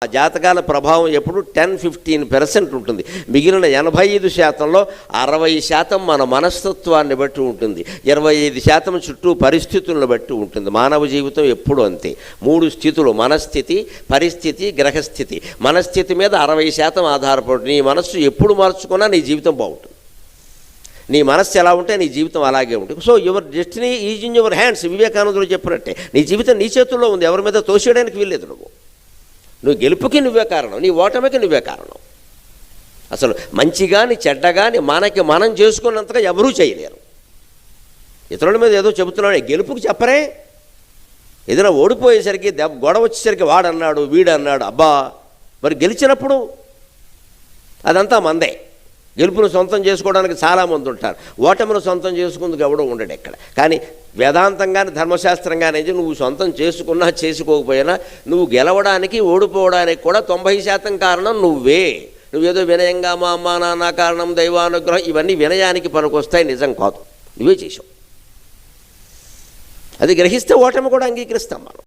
ఆ జాతకాల ప్రభావం ఎప్పుడు 10-15% ఉంటుంది. మిగిలిన 85%లో 60% మన మనస్తత్వాన్ని బట్టి ఉంటుంది, 25% చుట్టూ పరిస్థితులను బట్టి ఉంటుంది. మానవ జీవితం ఎప్పుడు అంతే. 3 స్థితులు: మనస్థితి, పరిస్థితి, గ్రహస్థితి. మనస్థితి మీద 60% ఆధారపడుతుంది. నీ మనస్సు ఎప్పుడు మార్చుకున్నా నీ జీవితం బాగుంటుంది. నీ మనస్సు ఎలా ఉంటే నీ జీవితం అలాగే ఉంటుంది. So your destiny is in your hands. వివేకానందుడు చెప్పినట్టే నీ జీవితం నీ చేతుల్లో ఉంది. ఎవరి మీద తోసేయడానికి వీల్లేదు. నువ్వు గెలుపుకి నువ్వే కారణం, నీ ఓటమికి నువ్వే కారణం. అసలు మంచి కానీ చెడ్డ కానీ మనకి మనం చేసుకున్నంతగా ఎవరూ చేయలేరు. ఇతరుల మీద ఏదో చెబుతున్నాడు, గెలుపుకి చెప్పరే. ఏదైనా ఓడిపోయేసరికి గొడవ వచ్చేసరికి వాడన్నాడు వీడన్నాడు, అబ్బా మరి గెలిచినప్పుడు అదంతా మందే. గెలుపును సొంతం చేసుకోవడానికి చాలామంది ఉంటారు, ఓటమిను సొంతం చేసుకుందుకు ఎవడో ఉండడు ఎక్కడ. కానీ వేదాంతంగానే ధర్మశాస్త్రంగానే నువ్వు సొంతం చేసుకున్నా చేసుకోకపోయినా నువ్వు గెలవడానికి ఓడిపోవడానికి కూడా 90% కారణం నువ్వే. నువ్వేదో వినయంగా మా అమ్మా నాన్న కారణం దైవానుగ్రహం ఇవన్నీ వినయానికి పనికొస్తాయి, నిజం కాదు. నువ్వే చేసావు. అది గ్రహిస్తే ఓటమి కూడా అంగీకరిస్తాం మనం.